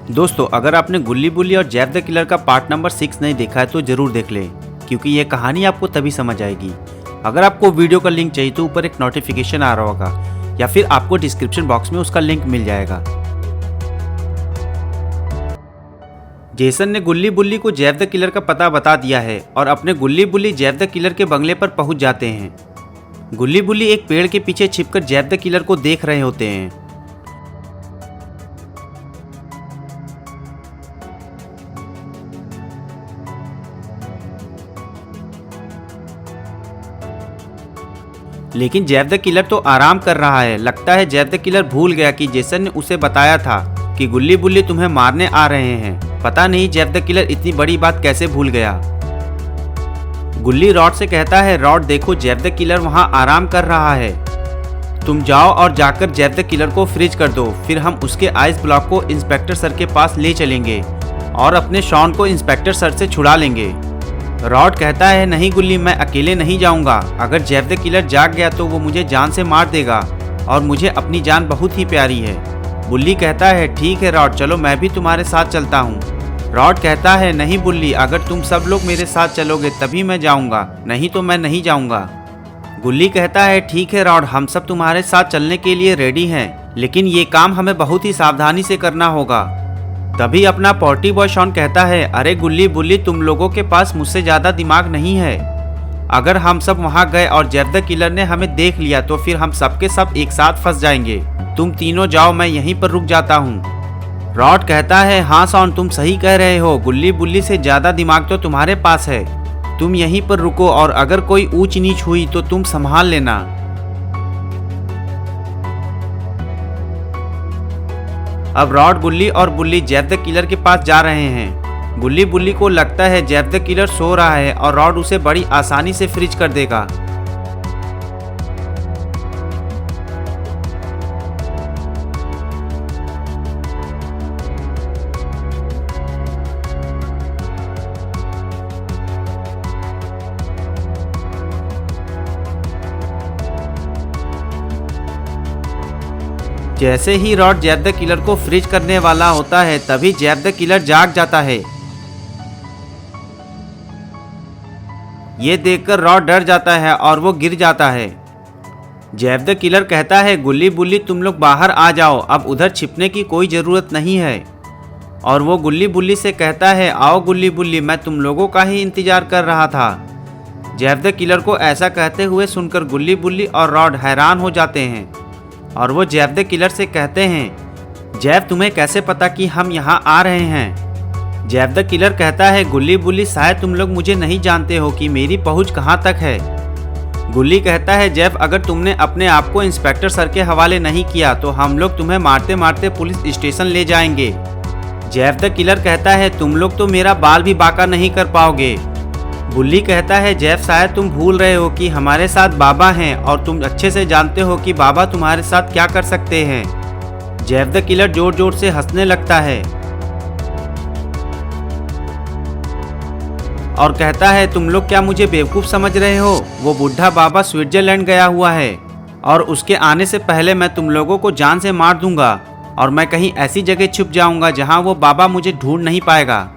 दोस्तों, अगर आपने गुल्ली बुल्ली और जैफ द किलर का पार्ट नंबर 6 नहीं देखा है तो जरूर देख लें, क्योंकि ये कहानी आपको तभी समझ आएगी। अगर आपको वीडियो का लिंक चाहिए तो ऊपर एक नोटिफिकेशन आ रहा होगा या फिर आपको डिस्क्रिप्शन बॉक्स में उसका लिंक मिल जाएगा। जेसन ने गुल्ली बुल्ली को जैफ द किलर का पता बता दिया है और अपने गुल्ली बुल्ली जैफ द किलर के बंगले पर पहुंच जाते हैं। गुल्ली बुल्ली एक पेड़ के पीछे छिपकर जैफ द किलर को देख रहे होते हैं। लेकिन जैफ द किलर तो आराम कर रहा है। लगता है जैफ द किलर भूल गया कि जेसन ने उसे बताया था कि गुल्ली बुल्ली तुम्हें मारने आ रहे हैं। पता नहीं जैफ द किलर इतनी बड़ी बात कैसे भूल गया। गुल्ली रॉड से कहता है, रॉड देखो जैफ द किलर वहां आराम कर रहा है। तुम जाओ और जाकर जैफ द किलर को फ्रीज कर दो, फिर हम उसके आइस ब्लॉक को इंस्पेक्टर सर के पास ले चलेंगे और अपने शॉन को इंस्पेक्टर सर से छुड़ा लेंगे। रॉड कहता है, नहीं गुल्ली, मैं अकेले नहीं जाऊंगा। अगर जैफ द किलर जाग गया तो वो मुझे जान से मार देगा और मुझे अपनी जान बहुत ही प्यारी है। बुल्ली कहता है, ठीक है रॉड, चलो मैं भी तुम्हारे साथ चलता हूँ। रॉड कहता है, नहीं बुल्ली, अगर तुम सब लोग मेरे साथ चलोगे तभी मैं जाऊंगा, नहीं तो मैं नहीं जाऊंगा। गुल्ली कहता है, ठीक है रॉड, हम सब तुम्हारे साथ चलने के लिए रेडी हैं, लेकिन ये काम हमें बहुत ही सावधानी से करना होगा। तभी अपना पॉटी बॉय शॉन कहता है, अरे गुल्ली बुल्ली, तुम लोगों के पास मुझसे ज़्यादा दिमाग नहीं है। अगर हम सब वहाँ गए और जैफ द किलर ने हमें देख लिया तो फिर हम सबके सब एक साथ फंस जाएंगे। तुम तीनों जाओ, मैं यहीं पर रुक जाता हूँ। रॉड कहता है, हाँ शॉन, तुम सही कह रहे हो। गुल्ली बुल्ली से ज़्यादा दिमाग तो तुम्हारे पास है। तुम यहीं पर रुको और अगर कोई ऊंच नीच हुई तो तुम संभाल लेना। अब रॉड, गुल्ली और बुल्ली जैफ द किलर के पास जा रहे हैं। गुल्ली बुल्ली को लगता है जैफ द किलर सो रहा है और रॉड उसे बड़ी आसानी से फ्रीज कर देगा। जैसे ही रॉड जैफ द किलर को फ्रीज करने वाला होता है तभी जैफ द किलर जाग जाता है। ये देखकर रॉड डर जाता है और वो गिर जाता है। जैफ द किलर कहता है, गुल्ली बुल्ली, तुम लोग बाहर आ जाओ, अब उधर छिपने की कोई ज़रूरत नहीं है। और वो गुल्ली बुल्ली से कहता है, आओ गुल्ली बुल्ली, मैं तुम लोगों का ही इंतजार कर रहा था। जैफ द किलर को ऐसा कहते हुए सुनकर गुल्ली बुल्ली और रॉड हैरान हो जाते हैं और वो जैफ द किलर से कहते हैं, जैफ, तुम्हें कैसे पता कि हम यहाँ आ रहे हैं? जैफ द किलर कहता है, गुल्ली बुल्ली, शायद तुम लोग मुझे नहीं जानते हो कि मेरी पहुँच कहाँ तक है। गुल्ली कहता है, जैफ, अगर तुमने अपने आप को इंस्पेक्टर सर के हवाले नहीं किया तो हम लोग तुम्हें मारते मारते पुलिस स्टेशन ले जाएंगे। जैफ द किलर कहता है, तुम लोग तो मेरा बाल भी बांका नहीं कर पाओगे। बुल्ली कहता है, जैफ, शायद तुम भूल रहे हो कि हमारे साथ बाबा हैं और तुम अच्छे से जानते हो कि बाबा तुम्हारे साथ क्या कर सकते हैं। जैफ द किलर जोर जोर से हंसने लगता है और कहता है, तुम लोग क्या मुझे बेवकूफ़ समझ रहे हो? वो बुढ़ा बाबा स्विट्जरलैंड गया हुआ है और उसके आने से पहले मैं तुम लोगों को जान से मार दूंगा और मैं कहीं ऐसी जगह छुप जाऊंगा जहां वो बाबा मुझे ढूंढ नहीं पाएगा।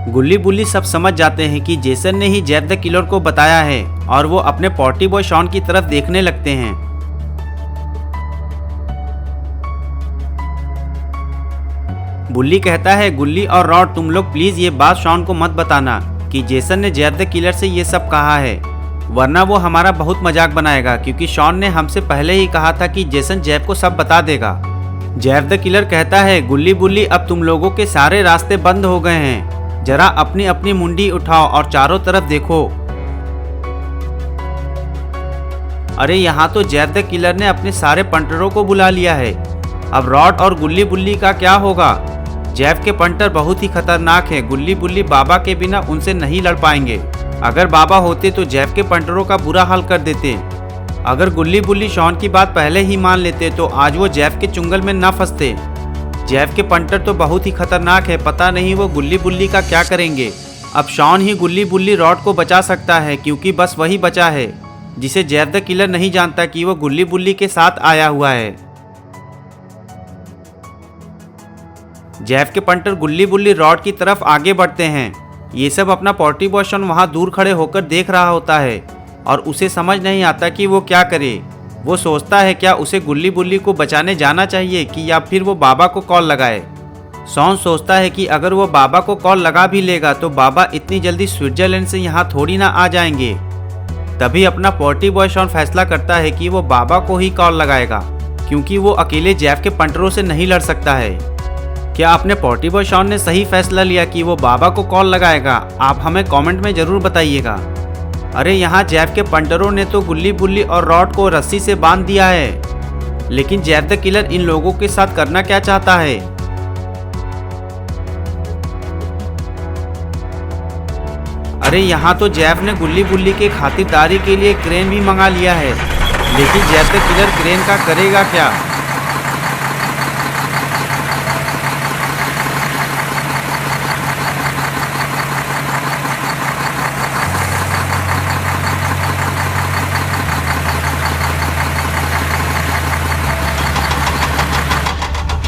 गुल्ली बुल्ली सब समझ जाते हैं कि जेसन ने ही जैफ द किलर को बताया है और वो अपने पॉटी बॉय शॉन की तरफ देखने लगते हैं। बुल्ली कहता है, गुल्ली और रॉड, तुम लोग प्लीज ये बात शॉन को मत बताना कि जेसन ने जैफ द किलर से ये सब कहा है, वरना वो हमारा बहुत मजाक बनाएगा, क्योंकि शॉन ने हमसे पहले ही कहा था कि जेसन जैफ को सब बता देगा। जैफ द किलर कहता है, गुल्ली बुल्ली, अब तुम लोगों के सारे रास्ते बंद हो गए हैं। जरा अपनी अपनी मुंडी उठाओ और चारों तरफ देखो। अरे यहाँ तो जैफ द किलर ने अपने सारे पंटरों को बुला लिया है। अब रॉड और गुल्ली बुल्ली का क्या होगा? जैफ के पंटर बहुत ही खतरनाक हैं। गुल्ली बुल्ली बाबा के बिना उनसे नहीं लड़ पाएंगे। अगर बाबा होते तो जैफ के पंटरों का बुरा हाल कर देते। अगर गुल्ली बुल्ली शॉन की बात पहले ही मान लेते तो आज वो जैफ के चुंगल में न फंसते। जैफ के पंटर तो बहुत ही खतरनाक है, पता नहीं वो गुल्ली बुल्ली का क्या करेंगे। अब शॉन ही गुल्ली बुल्ली रॉड को बचा सकता है, क्योंकि बस वही बचा है जिसे जैफ द किलर नहीं जानता कि वो गुल्ली बुल्ली के साथ आया हुआ है। जेफ के पंटर गुल्ली बुल्ली रॉड की तरफ आगे बढ़ते हैं। ये सब अपना पोर्टी बॉय शॉन वहाँ दूर खड़े होकर देख रहा होता है और उसे समझ नहीं आता कि वो क्या करे। वो सोचता है क्या उसे गुल्ली बुल्ली को बचाने जाना चाहिए कि या फिर वो बाबा को कॉल लगाए। शॉन सोचता है कि अगर वो बाबा को कॉल लगा भी लेगा तो बाबा इतनी जल्दी स्विट्जरलैंड से यहाँ थोड़ी ना आ जाएंगे। तभी अपना पोर्टी बॉय शॉन फैसला करता है कि वो बाबा को ही कॉल लगाएगा, क्योंकि वो अकेले जेफ के पंटरों से नहीं लड़ सकता है। क्या अपने पोर्टी बॉय शॉन ने सही फैसला लिया कि वो बाबा को कॉल लगाएगा? आप हमें कमेंट में ज़रूर बताइएगा। अरे यहाँ जेफ के पंटरों ने तो गुल्ली बुल्ली और रॉड को रस्सी से बांध दिया है, लेकिन जेफ द किलर इन लोगों के साथ करना क्या चाहता है? अरे यहाँ तो जेफ ने गुल्ली बुल्ली के खातिरदारी के लिए क्रेन भी मंगा लिया है, लेकिन जेफ द किलर क्रेन का करेगा क्या?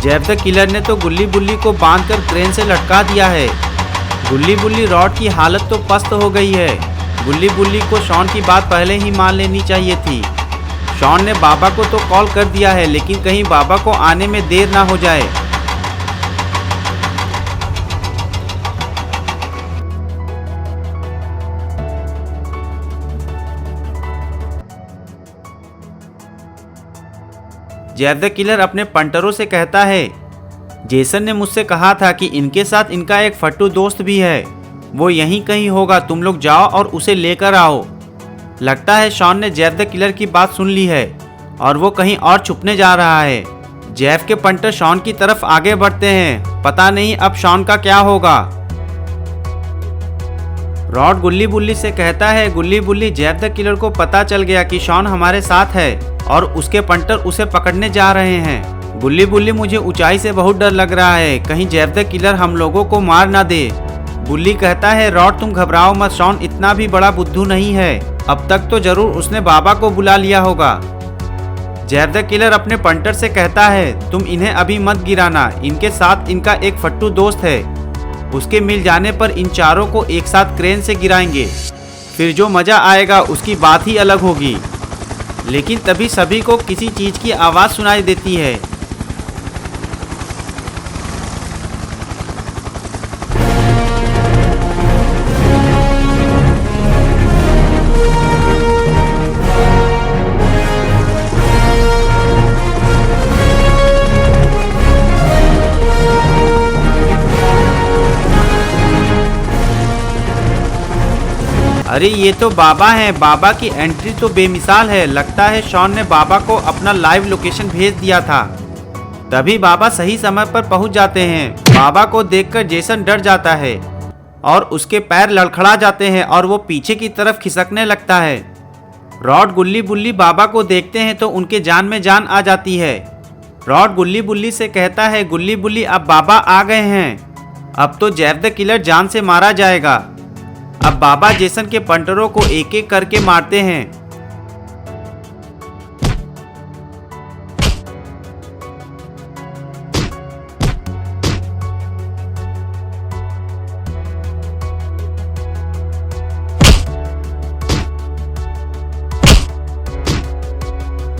जेफ द किलर ने तो गुल्ली बुल्ली को बांधकर क्रेन से लटका दिया है। गुल्ली बुल्ली रॉड की हालत तो पस्त हो गई है। गुल्ली बुल्ली को शॉन की बात पहले ही मान लेनी चाहिए थी। शॉन ने बाबा को तो कॉल कर दिया है, लेकिन कहीं बाबा को आने में देर ना हो जाए। जेफ द किलर अपने पंटरों से कहता है, जेसन ने मुझसे कहा था कि इनके साथ इनका एक फट्टू दोस्त भी है, वो यहीं कहीं होगा, तुम लोग जाओ और उसे लेकर आओ। लगता है शॉन ने जेफ द किलर की बात सुन ली है और वो कहीं और छुपने जा रहा है। जेफ के पंटर शॉन की तरफ आगे बढ़ते हैं। पता नहीं अब शॉन का क्या होगा। रॉड गुल्ली बुल्ली से कहता है, गुल्ली बुल्ली जेफ द किलर को पता चल गया कि शॉन हमारे साथ है और उसके पंटर उसे पकड़ने जा रहे हैं। गुल्ली बुल्ली मुझे ऊंचाई से बहुत डर लग रहा है, कहीं जेफ द किलर हम लोगों को मार ना दे। गुल्ली कहता है, रॉड तुम घबराओ मत, शॉन इतना भी बड़ा बुद्धू नहीं है, अब तक तो जरूर उसने बाबा को बुला लिया होगा। जेफ द किलर अपने पंटर से कहता है, तुम इन्हें अभी मत गिराना, इनके साथ इनका एक फट्टू दोस्त है, उसके मिल जाने पर इन चारों को एक साथ क्रेन से गिराएंगे, फिर जो मजा आएगा उसकी बात ही अलग होगी। लेकिन तभी सभी को किसी चीज की आवाज सुनाई देती है। अरे ये तो बाबा हैं। बाबा की एंट्री तो बेमिसाल है। लगता है शॉन ने बाबा को अपना लाइव लोकेशन भेज दिया था। तभी बाबा सही समय पर पहुंच जाते हैं। बाबा को देखकर जेसन डर जाता है और उसके पैर लड़खड़ा जाते हैं और वो पीछे की तरफ खिसकने लगता है। रॉड गुल्ली बुल्ली बाबा को देखते हैं तो उनके जान में जान आ जाती है। रॉड गुल्ली बुल्ली से कहता है, गुल्ली बुल्ली अब बाबा आ गए हैं, अब तो जेफ द किलर जान से मारा जाएगा। अब बाबा जेसन के पंटरों को एक एक करके मारते हैं।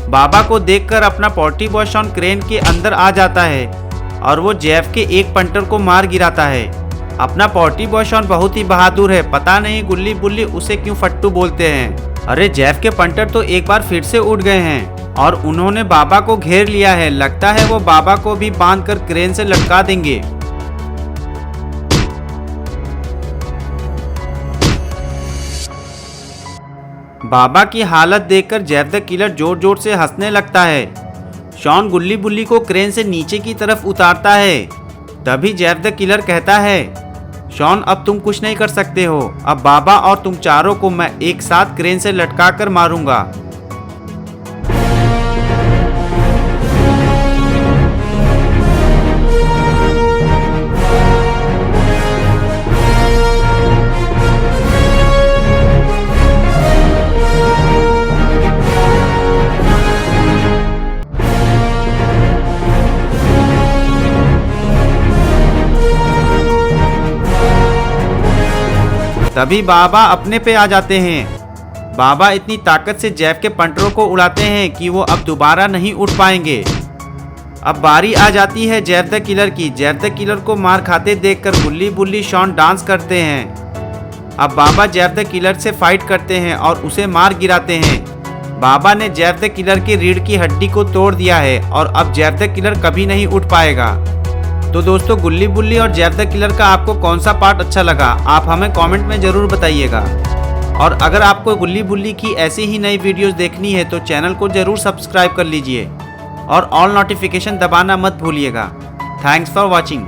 बाबा को देखकर अपना पोर्टी बॉय शॉन क्रेन के अंदर आ जाता है और वो जेफ के एक पंटर को मार गिराता है। अपना पोर्टी बॉय शॉन बहुत ही बहादुर है। पता नहीं गुल्ली बुल्ली उसे क्यों फट्टू बोलते हैं। अरे जेफ के पंटर तो एक बार फिर से उठ गए हैं और उन्होंने बाबा को घेर लिया है। लगता है वो बाबा को भी बांधकर क्रेन से लटका देंगे। बाबा की हालत देखकर जेफ द किलर जोर जोर से हंसने लगता है। शॉन गुल्ली बुल्ली को क्रेन से नीचे की तरफ उतारता है। तभी जेफ द किलर कहता है, शॉन अब तुम कुछ नहीं कर सकते हो, अब बाबा और तुम चारों को मैं एक साथ क्रेन से लटका कर मारूंगा। तभी बाबा अपने पे आ जाते हैं। बाबा इतनी ताकत से जैव के पंटरों को उड़ाते हैं कि वो अब दोबारा नहीं उठ पाएंगे। अब बारी आ जाती है जैव द किलर की। जैव द किलर को मार खाते देखकर गुल्ली बुल्ली शॉन डांस करते हैं। अब बाबा जैव द किलर से फाइट करते हैं और उसे मार गिराते हैं। बाबा ने जैव द किलर की रीढ़ की हड्डी को तोड़ दिया है और अब जैव द किलर कभी नहीं उठ पाएगा। तो दोस्तों, गुल्ली बुल्ली और जैव द किलर का आपको कौन सा पार्ट अच्छा लगा, आप हमें कमेंट में ज़रूर बताइएगा। और अगर आपको गुल्ली बुल्ली की ऐसी ही नई वीडियोस देखनी है तो चैनल को ज़रूर सब्सक्राइब कर लीजिए और ऑल नोटिफिकेशन दबाना मत भूलिएगा। Thanks for watching.